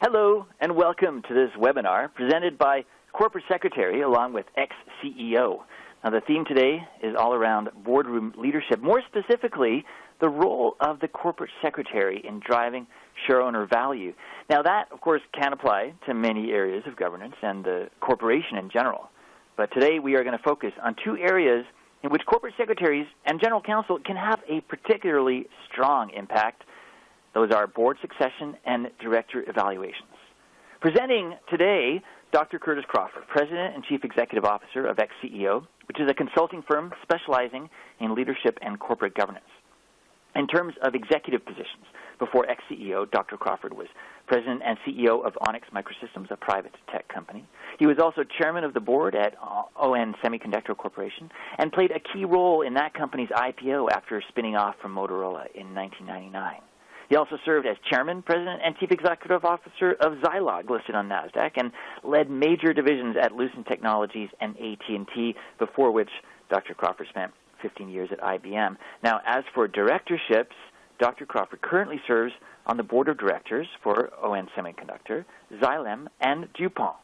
Hello and welcome to this webinar presented by Corporate Secretary along with ex-CEO. Now the theme today is all around boardroom leadership, more specifically the role of the Corporate Secretary in driving shareowner value. Now that, of course, can apply to many areas of governance and the corporation in general. But today we are going to focus on two areas in which corporate secretaries and general counsel can have a particularly strong impact. Those are board succession and director evaluations. Presenting today, Dr. Curtis Crawford, President and Chief Executive Officer of ex-CEO, which is a consulting firm specializing in leadership and corporate governance. In terms of executive positions, before ex-CEO, Dr. Crawford was President and CEO of Onyx Microsystems, a private tech company. He was also chairman of the board at ON Semiconductor Corporation and played a key role in that company's IPO after spinning off from Motorola in 1999. He also served as chairman, president, and chief executive officer of Zilog, listed on NASDAQ, and led major divisions at Lucent Technologies and AT&T, before which Dr. Crawford spent 15 years at IBM. Now, as for directorships, Dr. Crawford currently serves on the board of directors for ON Semiconductor, Xylem, and DuPont.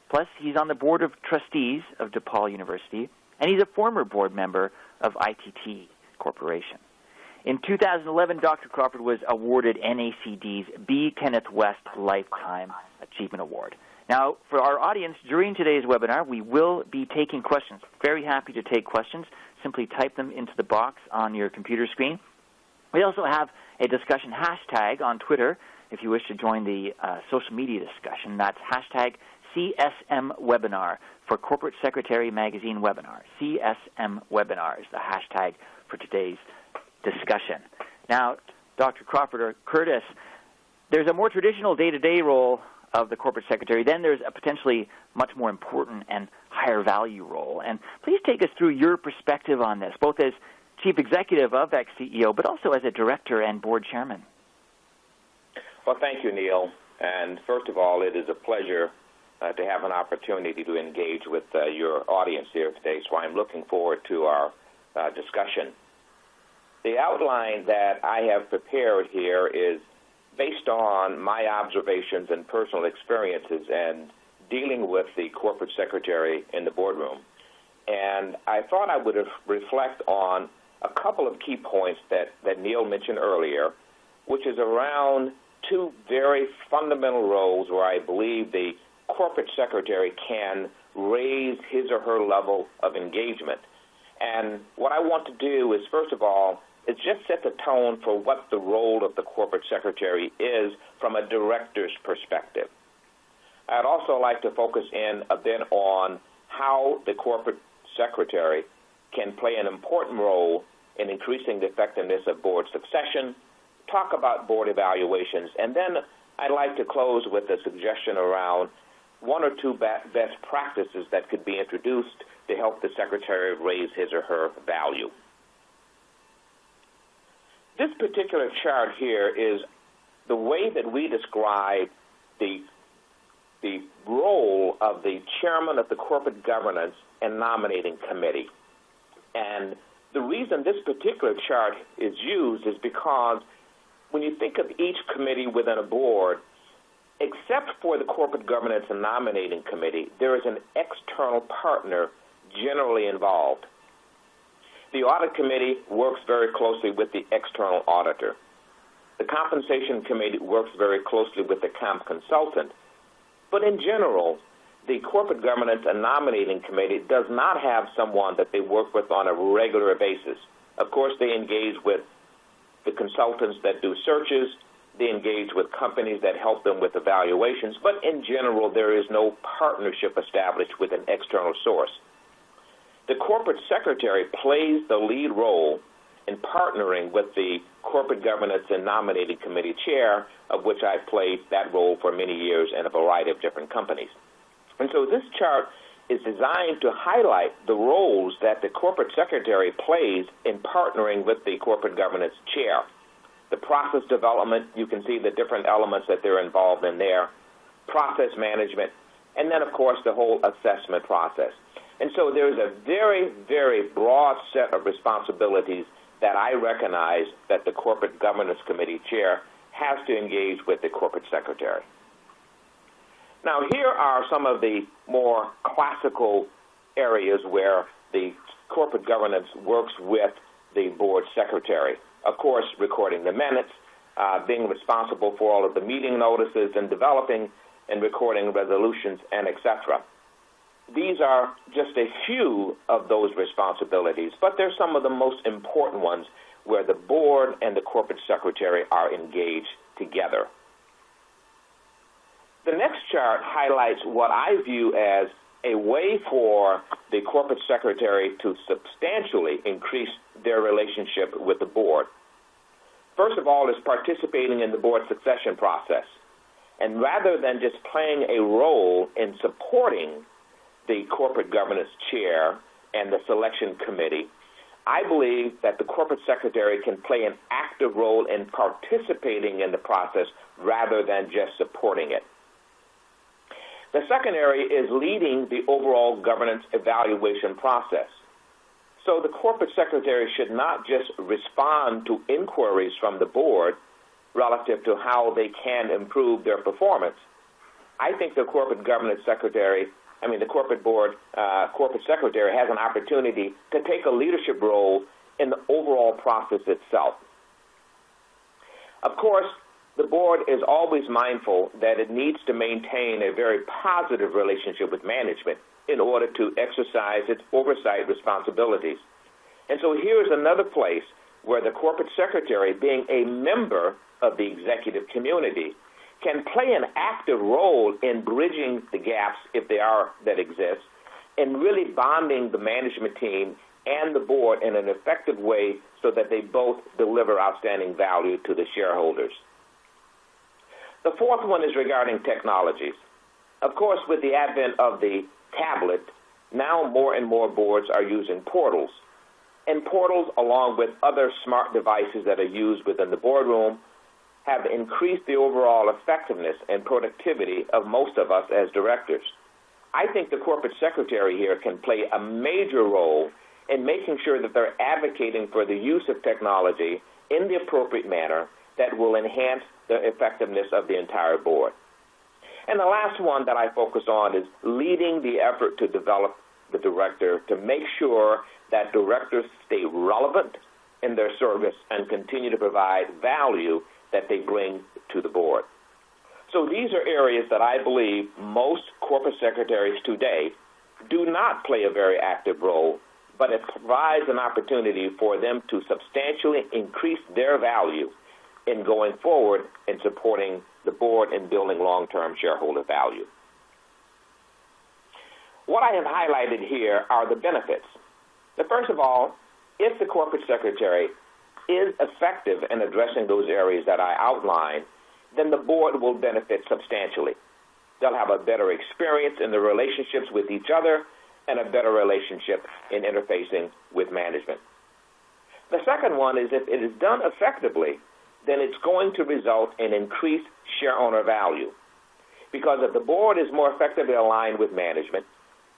Plus, he's on the board of trustees of DePaul University, and he's a former board member of ITT Corporation. In 2011, Dr. Crawford was awarded NACD's B. Kenneth West Lifetime Achievement Award. Now, for our audience, during today's webinar, we will be taking questions. Very happy to take questions. Simply type them into the box on your computer screen. We also have a discussion hashtag on Twitter if you wish to join the social media discussion. That's hashtag CSM Webinar for Corporate Secretary Magazine Webinar. CSM Webinar is the hashtag for today's discussion. Now, Dr. Crawford or Curtis, there's a more traditional day-to-day role of the corporate secretary. Then there's a potentially much more important and higher value role. And please take us through your perspective on this, both as chief executive of ex-CEO, but also as a director and board chairman. Well, thank you, Neil. And first of all, it is a pleasure to have an opportunity to engage with your audience here today. So I'm looking forward to our discussion. The outline that I have prepared here is based on my observations and personal experiences and dealing with the corporate secretary in the boardroom. And I thought I would reflect on a couple of key points that Neil mentioned earlier, which is around two very fundamental roles where I believe the corporate secretary can raise his or her level of engagement. And what I want to do is, first of all, is just set the tone for what the role of the corporate secretary is from a director's perspective. I'd also like to focus in a bit on how the corporate secretary can play an important role in increasing the effectiveness of board succession, talk about board evaluations, and then I'd like to close with a suggestion around one or two best practices that could be introduced to help the secretary raise his or her value. This particular chart here is the way that we describe the role of the chairman of the corporate governance and nominating committee. And the reason this particular chart is used is because when you think of each committee within a board, except for the corporate governance and nominating committee, there is an external partner generally involved. The audit committee works very closely with the external auditor. The compensation committee works very closely with the comp consultant. But in general, the corporate governance and nominating committee does not have someone that they work with on a regular basis. Of course, they engage with the consultants that do searches. They engage with companies that help them with evaluations. But in general, there is no partnership established with an external source. The corporate secretary plays the lead role in partnering with the corporate governance and nominating committee chair, of which I've played that role for many years in a variety of different companies. And so this chart is designed to highlight the roles that the corporate secretary plays in partnering with the corporate governance chair. The process development, you can see the different elements that they're involved in there, process management, and then, of course, the whole assessment process. And so there's a very, very broad set of responsibilities that I recognize that the Corporate Governance Committee chair has to engage with the corporate secretary. Now, here are some of the more classical areas where the corporate governance works with the board secretary. Of course, recording the minutes, being responsible for all of the meeting notices and developing and recording resolutions, and etc. These are just a few of those responsibilities, but they're some of the most important ones where the board and the corporate secretary are engaged together. The next chart highlights what I view as a way for the corporate secretary to substantially increase their relationship with the board. First of all, is participating in the board succession process. And rather than just playing a role in supporting the corporate governance chair and the selection committee, I believe that the corporate secretary can play an active role in participating in the process rather than just supporting it. The second area is leading the overall governance evaluation process. So the corporate secretary should not just respond to inquiries from the board relative to how they can improve their performance. I think the corporate secretary has an opportunity to take a leadership role in the overall process itself. Of course, the board is always mindful that it needs to maintain a very positive relationship with management in order to exercise its oversight responsibilities. And so here's another place where the corporate secretary, being a member of the executive community, can play an active role in bridging the gaps, if they are that exist, and really bonding the management team and the board in an effective way so that they both deliver outstanding value to the shareholders. The fourth one is regarding technologies. Of course, with the advent of the tablet, now more and more boards are using portals. And portals, along with other smart devices that are used within the boardroom, have increased the overall effectiveness and productivity of most of us as directors. I think the corporate secretary here can play a major role in making sure that they're advocating for the use of technology in the appropriate manner that will enhance the effectiveness of the entire board. And the last one that I focus on is leading the effort to develop the director to make sure that directors stay relevant in their service and continue to provide value that they bring to the board. So these are areas that I believe most corporate secretaries today do not play a very active role, but it provides an opportunity for them to substantially increase their value in going forward in supporting the board and building long-term shareholder value. What I have highlighted here are the benefits. First of all, if the corporate secretary is effective in addressing those areas that I outlined, then the board will benefit substantially. They'll have a better experience in the relationships with each other and a better relationship in interfacing with management. The second one is if it is done effectively, then it's going to result in increased shareowner value. Because if the board is more effectively aligned with management,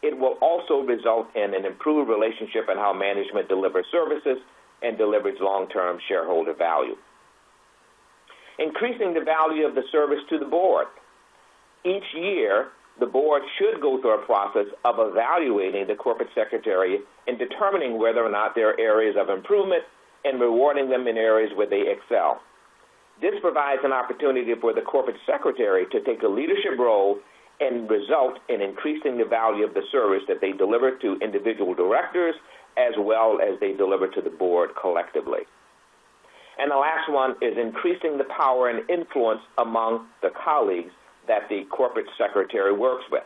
it will also result in an improved relationship in how management delivers services and delivers long-term shareholder value. Increasing the value of the service to the board. Each year, the board should go through a process of evaluating the corporate secretary and determining whether or not there are areas of improvement and rewarding them in areas where they excel. This provides an opportunity for the corporate secretary to take a leadership role and result in increasing the value of the service that they deliver to individual directors as well as they deliver to the board collectively. And the last one is increasing the power and influence among the colleagues that the corporate secretary works with.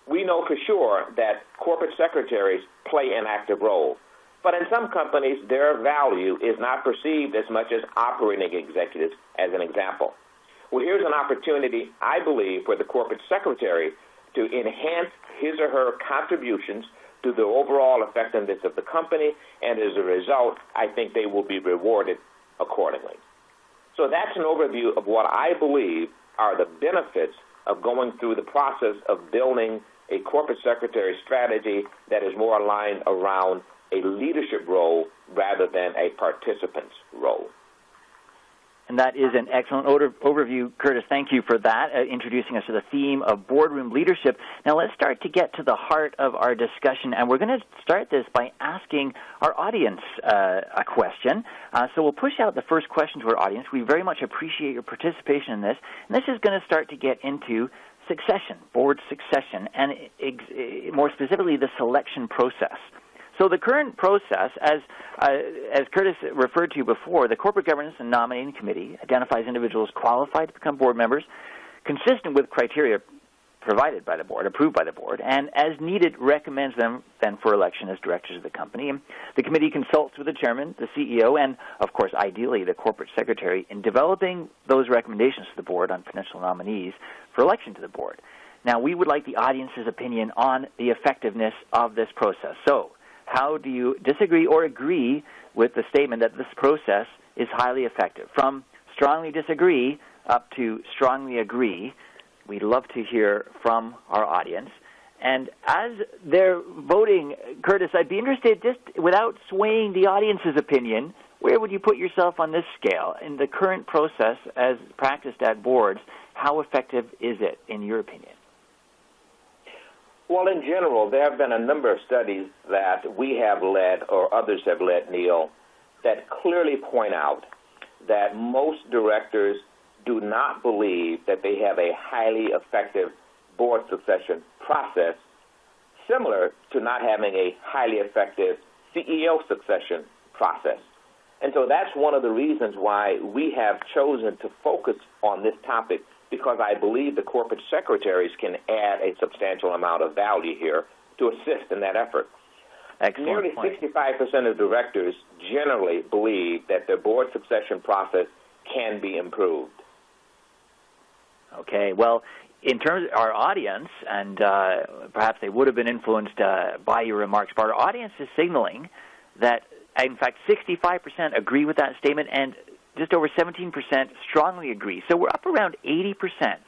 We know for sure that corporate secretaries play an active role, but in some companies, their value is not perceived as much as operating executives, as an example. Well, here's an opportunity, I believe, for the corporate secretary to enhance his or her contributions to the overall effectiveness of the company, and as a result, I think they will be rewarded accordingly. So that's an overview of what I believe are the benefits of going through the process of building a corporate secretary strategy that is more aligned around a leadership role rather than a participant's role. And that is an excellent overview, Curtis. Thank you for that, introducing us to the theme of boardroom leadership. Now let's start to get to the heart of our discussion, and we're going to start this by asking our audience a question. So we'll push out the first question to our audience. We very much appreciate your participation in this, and this is going to start to get into succession, board succession, and more specifically the selection process. So the current process, as Curtis referred to before, the Corporate Governance and Nominating Committee identifies individuals qualified to become board members, consistent with criteria provided by the board, approved by the board, and as needed recommends them then for election as directors of the company. The committee consults with the chairman, the CEO, and, of course, ideally the corporate secretary in developing those recommendations to the board on potential nominees for election to the board. Now, we would like the audience's opinion on the effectiveness of this process. So, how do you disagree or agree with the statement that this process is highly effective? From strongly disagree up to strongly agree, we'd love to hear from our audience. And as they're voting, Curtis, I'd be interested, just without swaying the audience's opinion, where would you put yourself on this scale? In the current process as practiced at boards, how effective is it, in your opinion? Well, in general, there have been a number of studies that we have led or others have led, Neil, that clearly point out that most directors do not believe that they have a highly effective board succession process, similar to not having a highly effective CEO succession process. And so that's one of the reasons why we have chosen to focus on this topic, because I believe the corporate secretaries can add a substantial amount of value here to assist in that effort. Excellent Nearly point. 65% of directors generally believe that their board succession process can be improved. Okay, well, in terms of our audience, and perhaps they would have been influenced by your remarks, but our audience is signaling that, in fact, 65% agree with that statement, and just over 17% strongly agree. So we're up around 80%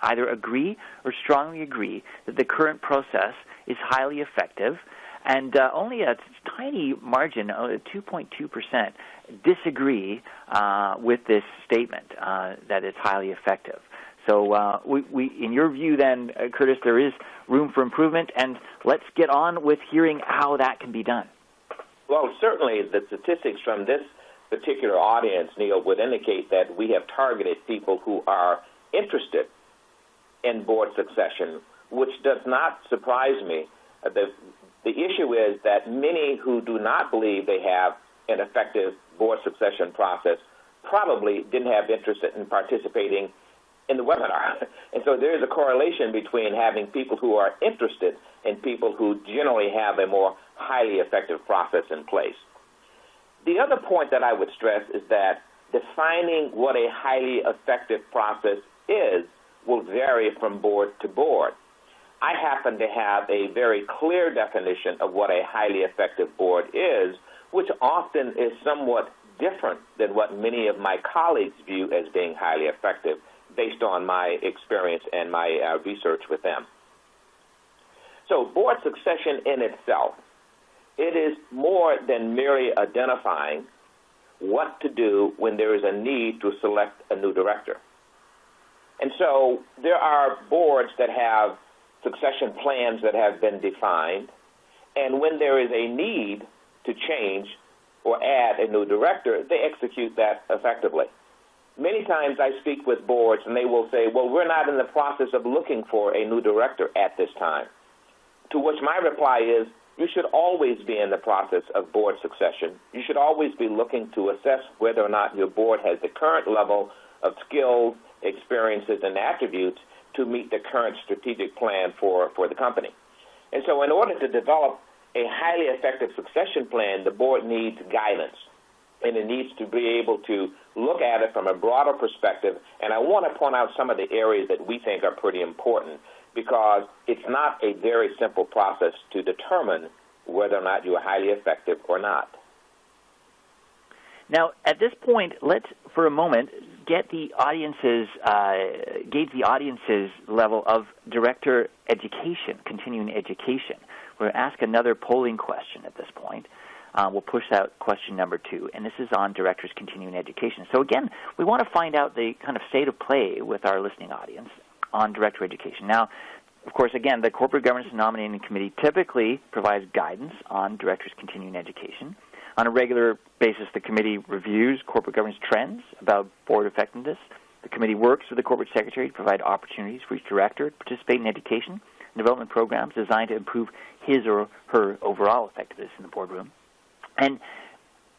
either agree or strongly agree that the current process is highly effective, and only a tiny margin, 2.2%, disagree with this statement that it's highly effective. So we, in your view then, Curtis, there is room for improvement, and let's get on with hearing how that can be done. Well, certainly the statistics from this particular audience, Neil, would indicate that we have targeted people who are interested in board succession, which does not surprise me. The issue is that many who do not believe they have an effective board succession process probably didn't have interest in participating in the webinar. And so there is a correlation between having people who are interested and people who generally have a more highly effective process in place. The other point that I would stress is that defining what a highly effective process is will vary from board to board. I happen to have a very clear definition of what a highly effective board is, which often is somewhat different than what many of my colleagues view as being highly effective, based on my experience and my research with them. So board succession in itself, it is more than merely identifying what to do when there is a need to select a new director. And so there are boards that have succession plans that have been defined, and when there is a need to change or add a new director, they execute that effectively. Many times I speak with boards and they will say, well, we're not in the process of looking for a new director at this time. To which my reply is, you should always be in the process of board succession. You should always be looking to assess whether or not your board has the current level of skills, experiences, and attributes to meet the current strategic plan for the company. And so in order to develop a highly effective succession plan, the board needs guidance, and it needs to be able to look at it from a broader perspective. And I want to point out some of the areas that we think are pretty important, because it's not a very simple process to determine whether or not you are highly effective or not. Now, at this point, let's, for a moment, get the audience's, gauge the audience's level of director education, continuing education. We're going to ask another polling question at this point. we'll push out question number 2, and this is on directors' continuing education. So again, we want to find out the kind of state of play with our listening audience on director education. Now, of course, again, the Corporate Governance and Nominating Committee typically provides guidance on directors' continuing education. On a regular basis, the committee reviews corporate governance trends about board effectiveness. The committee works with the corporate secretary to provide opportunities for each director to participate in education and development programs designed to improve his or her overall effectiveness in the boardroom. And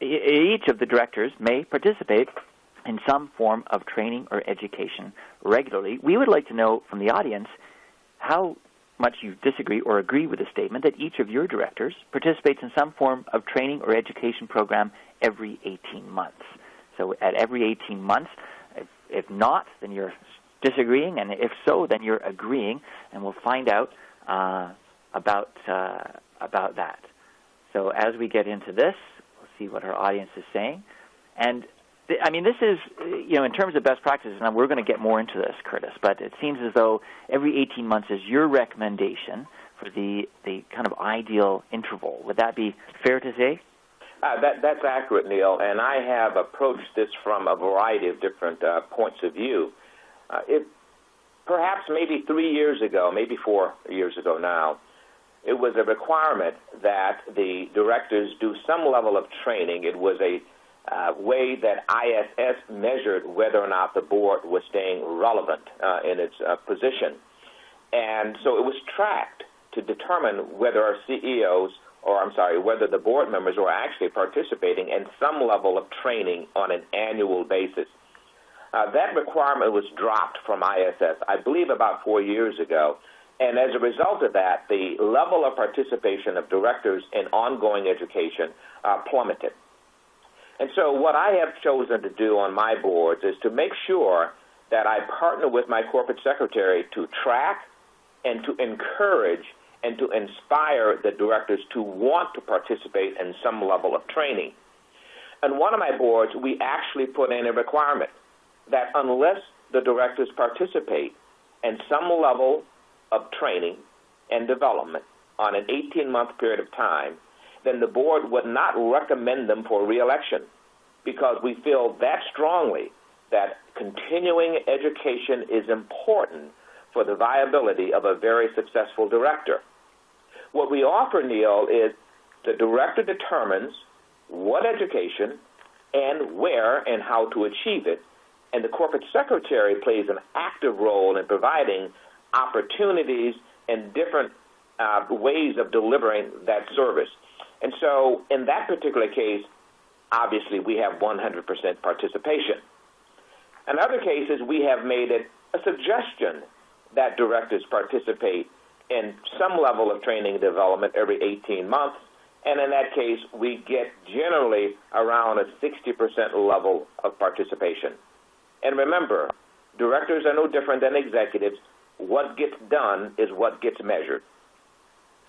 each of the directors may participate in some form of training or education regularly. We would like to know from the audience how much you disagree or agree with the statement that each of your directors participates in some form of training or education program every 18 months. So at every 18 months, if not, then you're disagreeing, and if so, then you're agreeing, and we'll find out about that. So as we get into this, we'll see what our audience is saying. And I mean, this is, in terms of best practices, and we're going to get more into this, Curtis, but it seems as though every 18 months is your recommendation for the kind of ideal interval. Would that be fair to say? That's accurate, Neil, and I have approached this from a variety of different points of view. Perhaps maybe 3 years ago, maybe 4 years ago now, it was a requirement that the directors do some level of training. It was a way that ISS measured whether or not the board was staying relevant in its position. And so it was tracked to determine whether our CEOs, whether the board members were actually participating in some level of training on an annual basis. That requirement was dropped from ISS, I believe, about 4 years ago. And as a result of that, the level of participation of directors in ongoing education plummeted. And so what I have chosen to do on my boards is to make sure that I partner with my corporate secretary to track and to encourage and to inspire the directors to want to participate in some level of training. On one of my boards, we actually put in a requirement that unless the directors participate in some level of training and development on an 18-month period of time, then the board would not recommend them for re-election, because we feel that strongly that continuing education is important for the viability of a very successful director. What we offer, Neil, is the director determines what education and where and how to achieve it, and the corporate secretary plays an active role in providing opportunities and different ways of delivering that service. And so in that particular case, obviously we have 100% participation. In other cases, we have made it a suggestion that directors participate in some level of training and development every 18 months, and in that case, we get generally around a 60% level of participation. And remember, directors are no different than executives. What gets done is what gets measured.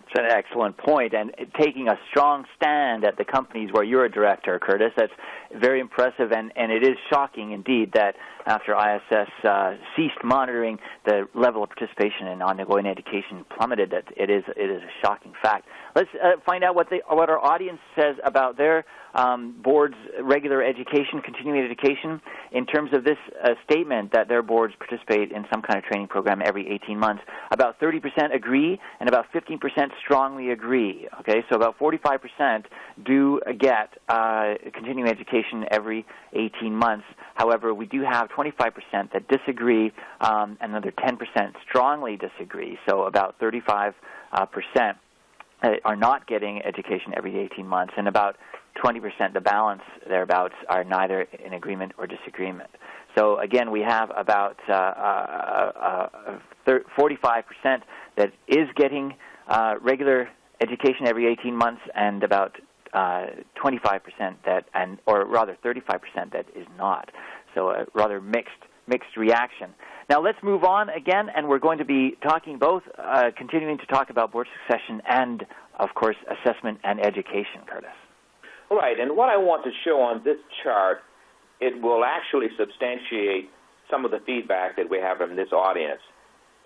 It's an excellent point, and taking a strong stand at the companies where you're a director, Curtis, that's very impressive, and it is shocking indeed that after ISS ceased monitoring, the level of participation in ongoing education plummeted. That it is a shocking fact. Let's find out what our audience says about their board's regular education, continuing education, in terms of this statement that their boards participate in some kind of training program every 18 months. About 30% agree, and about 15% strongly agree. Okay, so about 45% do get continuing education every 18 months. However, we do have 25% that disagree, another 10% strongly disagree, so about 35% are not getting education every 18 months, and about 20%, the balance thereabouts, are neither in agreement or disagreement. So again, we have about 45% that is getting regular education every 18 months, and about 25% or rather 35% that is not. So a rather mixed reaction. Now let's move on again, and we're going to be talking both, continuing to talk about board succession and, of course, assessment and education, Curtis. Right, and what I want to show on this chart, it will actually substantiate some of the feedback that we have from this audience.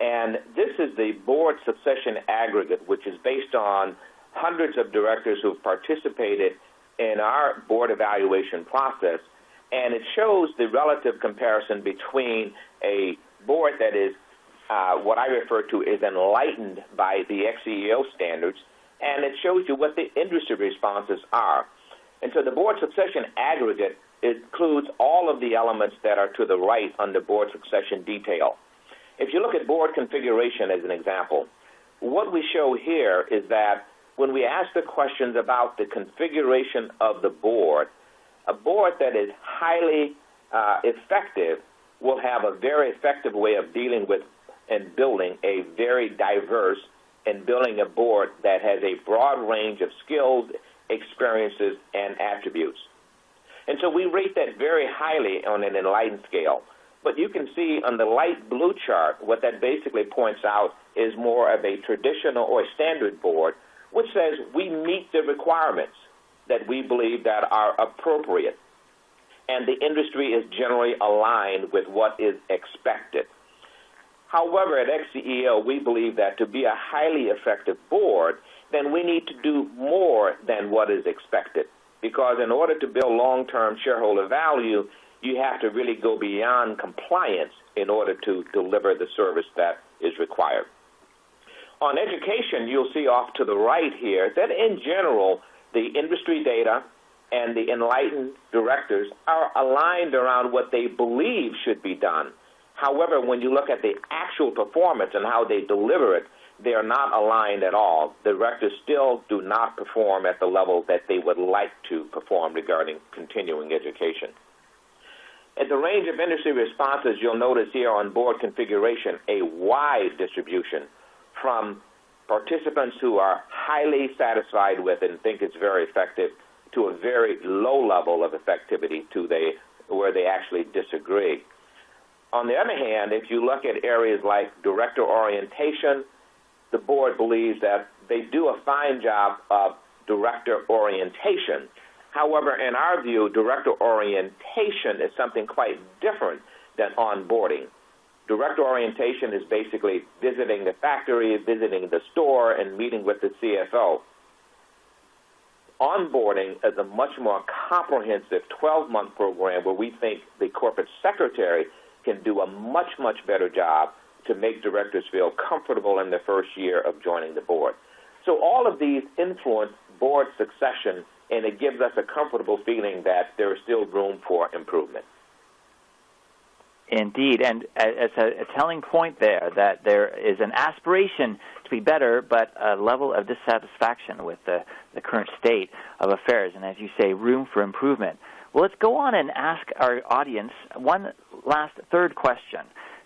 And this is the board succession aggregate, which is based on hundreds of directors who have participated in our board evaluation process, and it shows the relative comparison between a board that is what I refer to as enlightened by the ex-CEO standards, and it shows you what the industry responses are. And so the board succession aggregate includes all of the elements that are to the right under board succession detail. If you look at board configuration as an example, what we show here is that when we ask the questions about the configuration of the board, a board that is highly effective will have a very effective way of dealing with and building a very diverse and building a board that has a broad range of skills, experiences, and attributes. And so we rate that very highly on an enlightened scale. But you can see on the light blue chart, what that basically points out is more of a traditional or standard board, which says we meet the requirements that we believe that are appropriate. And the industry is generally aligned with what is expected. However, at ex-CEO, we believe that to be a highly effective board, then we need to do more than what is expected. Because in order to build long-term shareholder value, you have to really go beyond compliance in order to deliver the service that is required. On education, you'll see off to the right here that in general, the industry data and the enlightened directors are aligned around what they believe should be done. However, when you look at the actual performance and how they deliver it, they are not aligned at all. The directors still do not perform at the level that they would like to perform regarding continuing education. At the range of industry responses, you'll notice here on board configuration a wide distribution from participants who are highly satisfied with it and think it's very effective to a very low level of effectivity to where they actually disagree. On the other hand, if you look at areas like director orientation, the board believes that they do a fine job of director orientation. However, in our view, director orientation is something quite different than onboarding. Director orientation is basically visiting the factory, visiting the store, and meeting with the CFO. Onboarding is a much more comprehensive 12-month program where we think the corporate secretary can do a much, much better job to make directors feel comfortable in their first year of joining the board. So all of these influence board succession, and it gives us a comfortable feeling that there is still room for improvement. Indeed, and it's a telling point there that there is an aspiration to be better, but a level of dissatisfaction with the current state of affairs, and as you say, room for improvement. Well, let's go on and ask our audience one last third question.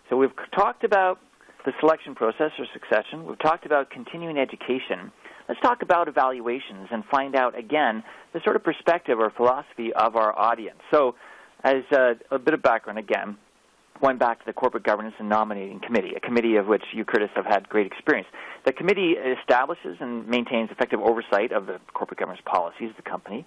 So we've talked about the selection process or succession. We've talked about continuing education. Let's talk about evaluations and find out, again, the sort of perspective or philosophy of our audience. So as a bit of background, again, going back to the Corporate Governance and Nominating Committee, a committee of which you, Curtis, have had great experience. The committee establishes and maintains effective oversight of the corporate governance policies of the company,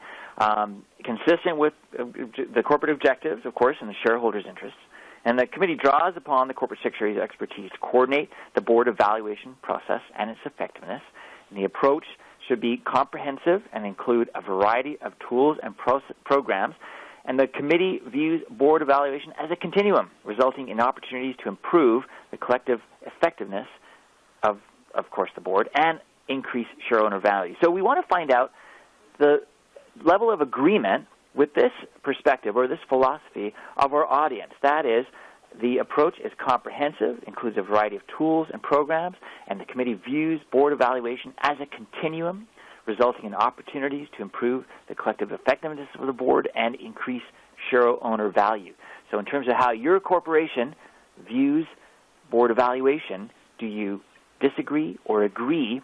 consistent with the corporate objectives, of course, and the shareholders' interests. And the committee draws upon the corporate secretary's expertise to coordinate the board evaluation process and its effectiveness. And the approach should be comprehensive and include a variety of tools and programs. And the committee views board evaluation as a continuum, resulting in opportunities to improve the collective effectiveness of course, the board and increase shareowner value. So we want to find out the level of agreement with this perspective or this philosophy of our audience. That is, the approach is comprehensive, includes a variety of tools and programs, and the committee views board evaluation as a continuum, resulting in opportunities to improve the collective effectiveness of the board and increase shareowner value. So in terms of how your corporation views board evaluation, do you disagree or agree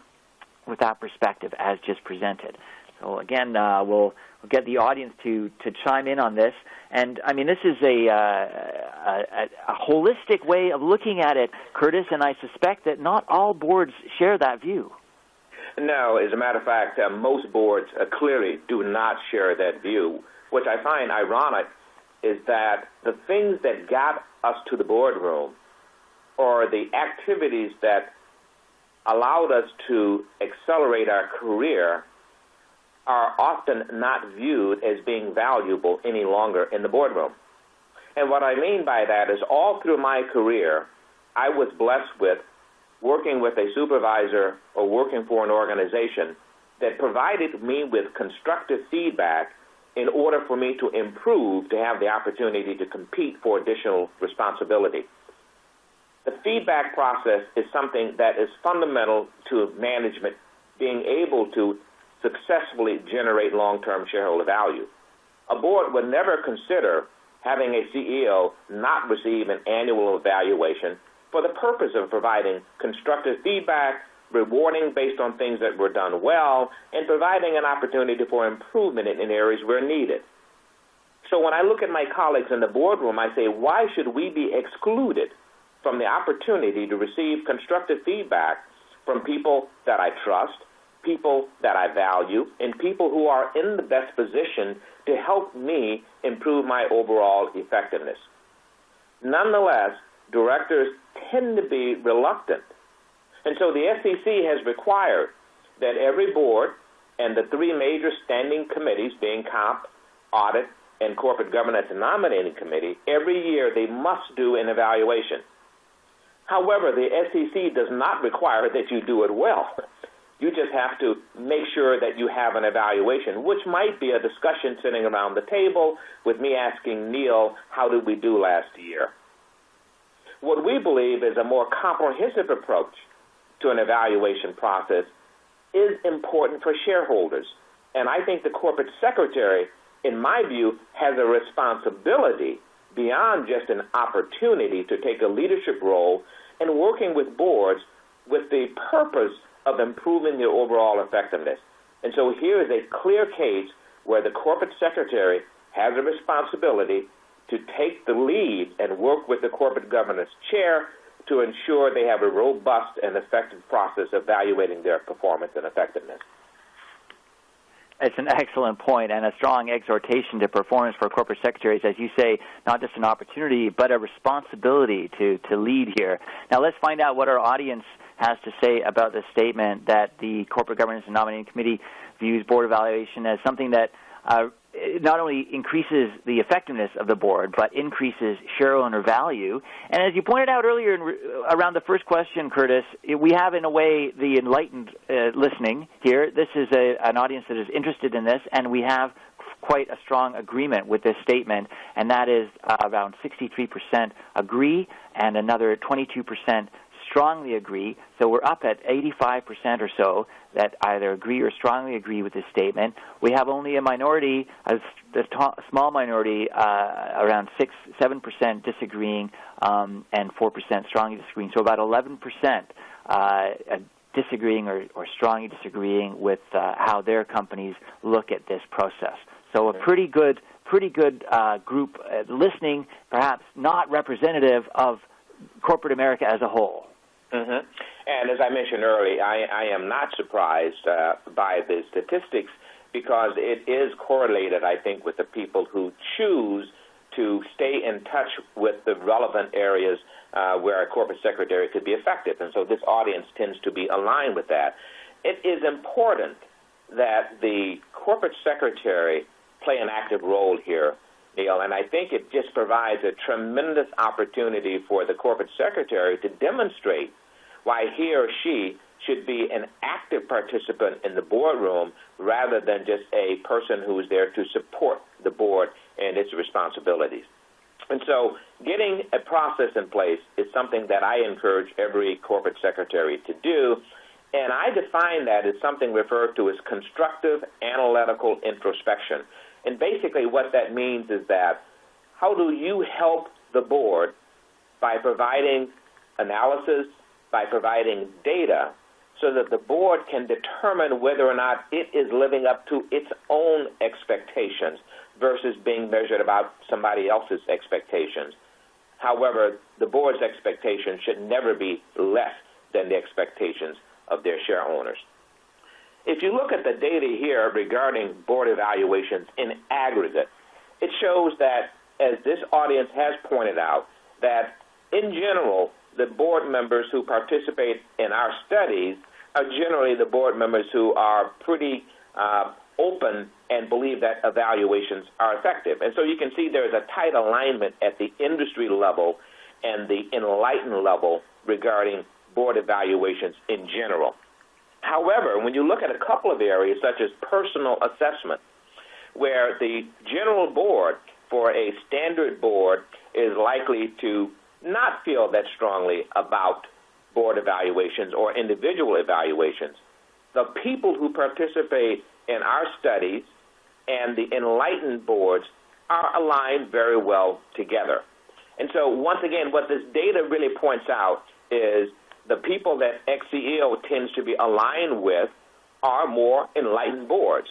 with that perspective as just presented? So again, we'll get the audience to chime in on this. And I mean, this is a holistic way of looking at it, Curtis, and I suspect that not all boards share that view. No, as a matter of fact, most boards clearly do not share that view. What I find ironic is that the things that got us to the boardroom or the activities that allowed us to accelerate our career are often not viewed as being valuable any longer in the boardroom. And what I mean by that is all through my career, I was blessed with working with a supervisor or working for an organization that provided me with constructive feedback in order for me to improve, to have the opportunity to compete for additional responsibility. The feedback process is something that is fundamental to management being able to successfully generate long-term shareholder value. A board would never consider having a CEO not receive an annual evaluation for the purpose of providing constructive feedback, rewarding based on things that were done well, and providing an opportunity for improvement in areas where needed. So when I look at my colleagues in the boardroom, I say, why should we be excluded from the opportunity to receive constructive feedback from people that I trust, people that I value, and people who are in the best position to help me improve my overall effectiveness? Nonetheless, directors tend to be reluctant. And so the SEC has required that every board and the three major standing committees, being Comp, Audit, and Corporate Governance and Nominating Committee, every year they must do an evaluation. However, the SEC does not require that you do it well. You just have to make sure that you have an evaluation, which might be a discussion sitting around the table with me asking Neil, how did we do last year? What we believe is a more comprehensive approach to an evaluation process is important for shareholders. And I think the corporate secretary, in my view, has a responsibility beyond just an opportunity to take a leadership role in working with boards with the purpose of improving their overall effectiveness. And so here is a clear case where the corporate secretary has a responsibility to take the lead and work with the corporate governance chair to ensure they have a robust and effective process evaluating their performance and effectiveness. It's an excellent point and a strong exhortation to performance for corporate secretaries, as you say, not just an opportunity, but a responsibility to lead here. Now let's find out what our audience has to say about this statement that the Corporate Governance and Nominating Committee views board evaluation as something that not only increases the effectiveness of the board, but increases shareowner value. And as you pointed out earlier around the first question, Curtis, we have, in a way, the enlightened listening here. This is an audience that is interested in this, and we have quite a strong agreement with this statement, and that is around 63% agree and another 22% strongly agree. So we're up at 85% or so that either agree or strongly agree with this statement. We have only a minority, a small minority, around 7% disagreeing and 4% strongly disagreeing. So about 11% disagreeing or strongly disagreeing with how their companies look at this process. So a pretty good group listening, perhaps not representative of corporate America as a whole. Mm-hmm. And as I mentioned earlier, I am not surprised by the statistics because it is correlated, I think, with the people who choose to stay in touch with the relevant areas where a corporate secretary could be effective. And so this audience tends to be aligned with that. It is important that the corporate secretary play an active role here, Neil, and I think it just provides a tremendous opportunity for the corporate secretary to demonstrate why he or she should be an active participant in the boardroom rather than just a person who is there to support the board and its responsibilities. And so getting a process in place is something that I encourage every corporate secretary to do, and I define that as something referred to as constructive analytical introspection. And basically what that means is that how do you help the board by providing analysis, by providing data, so that the board can determine whether or not it is living up to its own expectations versus being measured about somebody else's expectations. However, the board's expectations should never be less than the expectations of their share owners. If you look at the data here regarding board evaluations in aggregate, it shows that, as this audience has pointed out, that in general, the board members who participate in our studies are generally the board members who are pretty open and believe that evaluations are effective. And so you can see there's a tight alignment at the industry level and the enlightened level regarding board evaluations in general. However, when you look at a couple of areas such as personal assessment, where the general board for a standard board is likely to not feel that strongly about board evaluations or individual evaluations, the people who participate in our studies and the enlightened boards are aligned very well together. And so once again, what this data really points out is the people that ex-CEO tends to be aligned with are more enlightened boards.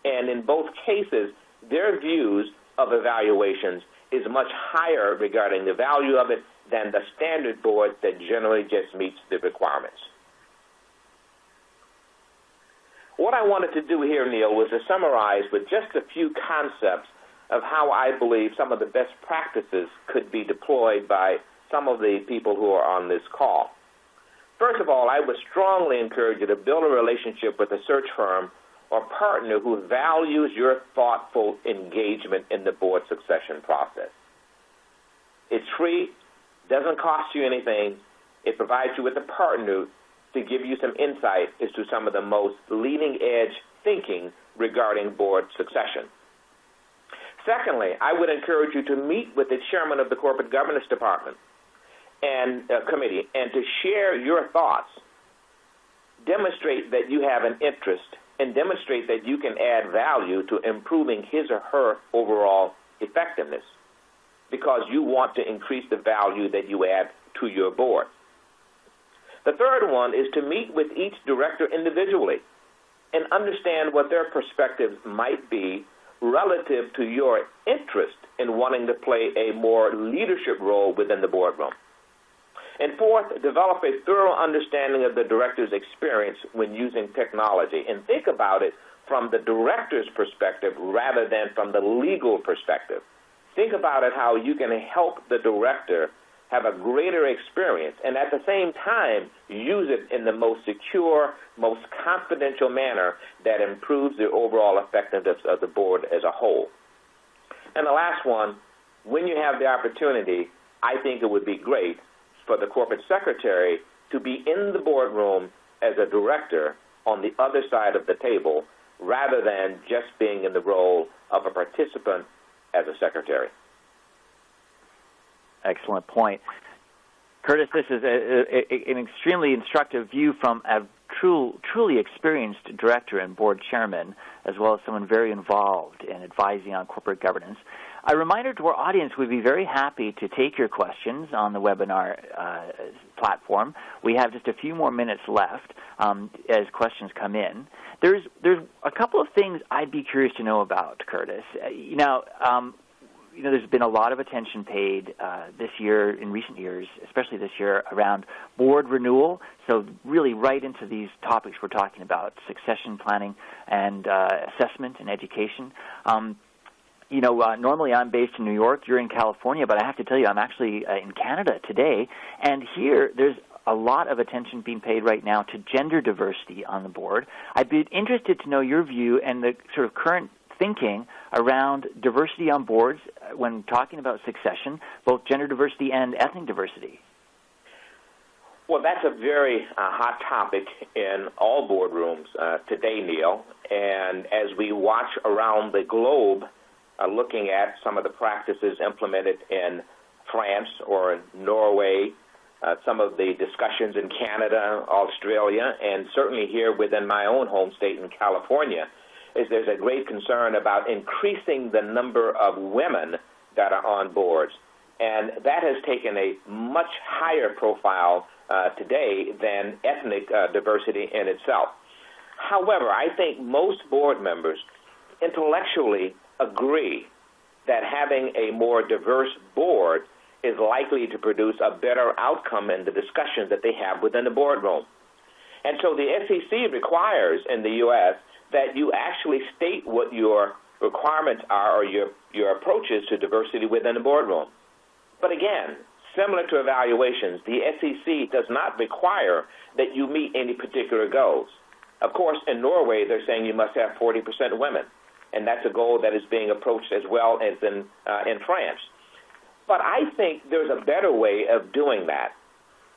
And in both cases, their views of evaluations is much higher regarding the value of it than the standard board that generally just meets the requirements. What I wanted to do here, Neil, was to summarize with just a few concepts of how I believe some of the best practices could be deployed by some of the people who are on this call. First of all, I would strongly encourage you to build a relationship with a search firm or partner who values your thoughtful engagement in the board succession process. It's free, doesn't cost you anything. It provides you with a partner to give you some insight as to some of the most leading-edge thinking regarding board succession. Secondly, I would encourage you to meet with the chairman of the corporate governance department and committee and to share your thoughts. Demonstrate that you have an interest and demonstrate that you can add value to improving his or her overall effectiveness because you want to increase the value that you add to your board. The third one is to meet with each director individually and understand what their perspectives might be relative to your interest in wanting to play a more leadership role within the boardroom. And fourth, develop a thorough understanding of the director's experience when using technology, and think about it from the director's perspective rather than from the legal perspective. Think about it how you can help the director have a greater experience and at the same time use it in the most secure, most confidential manner that improves the overall effectiveness of the board as a whole. And the last one, when you have the opportunity, I think it would be great for the corporate secretary to be in the boardroom as a director on the other side of the table rather than just being in the role of a participant as a secretary. Excellent point. Curtis, this is an extremely instructive view from a truly experienced director and board chairman, as well as someone very involved in advising on corporate governance. A reminder to our audience, we'd be very happy to take your questions on the webinar platform. We have just a few more minutes left as questions come in. There's a couple of things I'd be curious to know about, Curtis. There's been a lot of attention paid this year, in recent years, especially this year, around board renewal. So really right into these topics we're talking about, succession planning and assessment and education. Normally I'm based in New York. You're in California, but I have to tell you I'm actually in Canada today. And here there's a lot of attention being paid right now to gender diversity on the board. I'd be interested to know your view and the sort of current thinking around diversity on boards when talking about succession, both gender diversity and ethnic diversity. Well, that's a very hot topic in all boardrooms today, Neil. And as we watch around the globe, looking at some of the practices implemented in France or in Norway, some of the discussions in Canada, Australia, and certainly here within my own home state in California, is there's a great concern about increasing the number of women that are on boards. And that has taken a much higher profile today than ethnic diversity in itself. However, I think most board members intellectually agree that having a more diverse board is likely to produce a better outcome in the discussions that they have within the boardroom. And so the SEC requires in the U.S. that you actually state what your requirements are or your approaches to diversity within the boardroom. But again, similar to evaluations, the SEC does not require that you meet any particular goals. Of course, in Norway, they're saying you must have 40% women, and that's a goal that is being approached as well as in France. But I think there's a better way of doing that.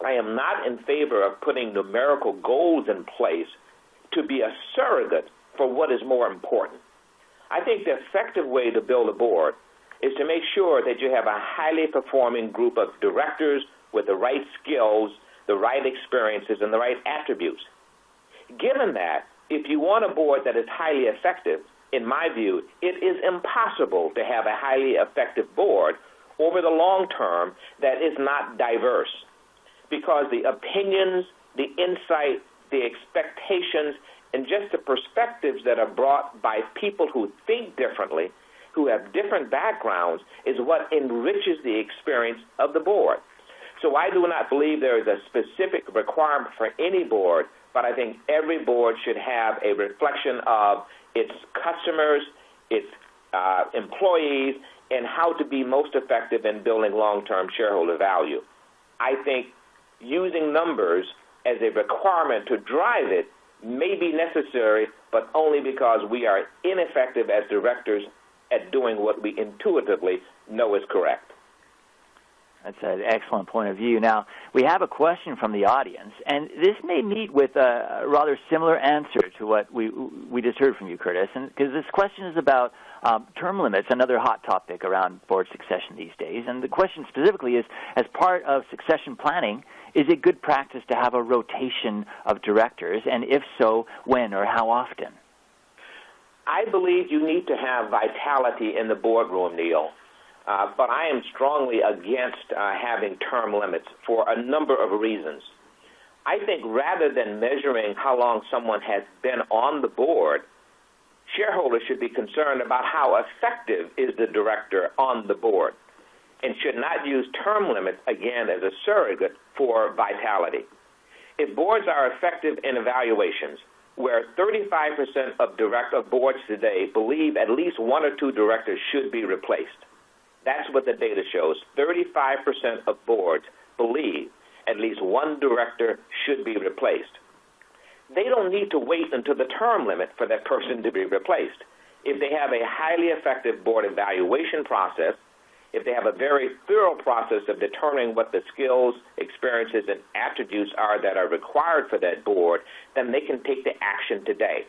I am not in favor of putting numerical goals in place to be a surrogate for what is more important. I think the effective way to build a board is to make sure that you have a highly performing group of directors with the right skills, the right experiences, and the right attributes. Given that, if you want a board that is highly effective, in my view, it is impossible to have a highly effective board over the long term that is not diverse, because the opinions, the insight, the expectations, and just the perspectives that are brought by people who think differently, who have different backgrounds, is what enriches the experience of the board. So I do not believe there is a specific requirement for any board, but I think every board should have a reflection of its customers, its employees, and how to be most effective in building long-term shareholder value. I think using numbers as a requirement to drive it may be necessary, but only because we are ineffective as directors at doing what we intuitively know is correct. That's an excellent point of view. Now, we have a question from the audience, and this may meet with a rather similar answer to what we just heard from you, Curtis, because this question is about term limits, another hot topic around board succession these days. And the question specifically is, as part of succession planning, is it good practice to have a rotation of directors, and if so, when or how often? I believe you need to have vitality in the boardroom, Neil. But I am strongly against having term limits for a number of reasons. I think rather than measuring how long someone has been on the board, shareholders should be concerned about how effective is the director on the board, and should not use term limits, again, as a surrogate for vitality. If boards are effective in evaluations, where 35% of boards today believe at least one or two directors should be replaced, that's what the data shows. 35% of boards believe at least one director should be replaced. They don't need to wait until the term limit for that person to be replaced. If they have a highly effective board evaluation process, if they have a very thorough process of determining what the skills, experiences, and attributes are that are required for that board, then they can take the action today.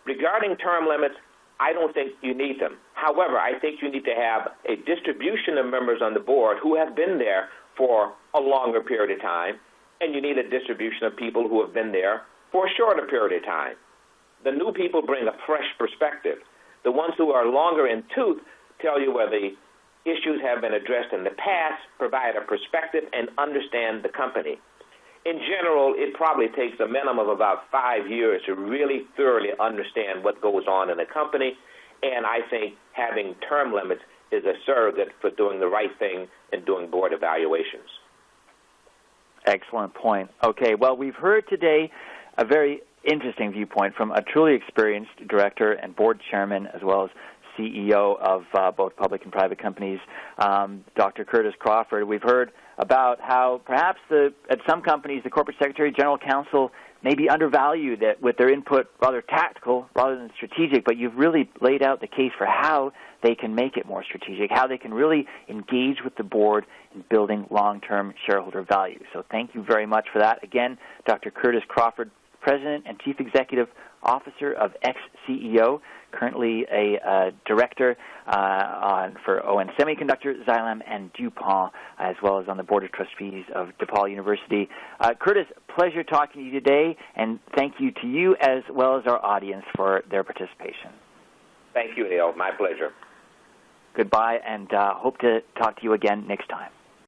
Regarding term limits, I don't think you need them. However, I think you need to have a distribution of members on the board who have been there for a longer period of time, and you need a distribution of people who have been there for a shorter period of time. The new people bring a fresh perspective. The ones who are longer in tooth tell you where the issues have been addressed in the past, provide a perspective, and understand the company. In general, it probably takes a minimum of about 5 years to really thoroughly understand what goes on in a company, and I think having term limits is a surrogate for doing the right thing and doing board evaluations. Excellent point. Okay, well, we've heard today a very interesting viewpoint from a truly experienced director and board chairman, as well as CEO of both public and private companies, Dr. Curtis Crawford. We've heard about how perhaps at some companies the corporate secretary, general counsel may be undervalued with their input rather tactical rather than strategic, but you've really laid out the case for how they can make it more strategic, how they can really engage with the board in building long-term shareholder value. So thank you very much for that. Again, Dr. Curtis Crawford, President and Chief Executive Officer of ex-CEO, currently a director for ON Semiconductor, Xylem, and DuPont, as well as on the Board of Trustees of DePaul University. Curtis, pleasure talking to you today, and thank you to you as well as our audience for their participation. Thank you, Neil. My pleasure. Goodbye, and hope to talk to you again next time.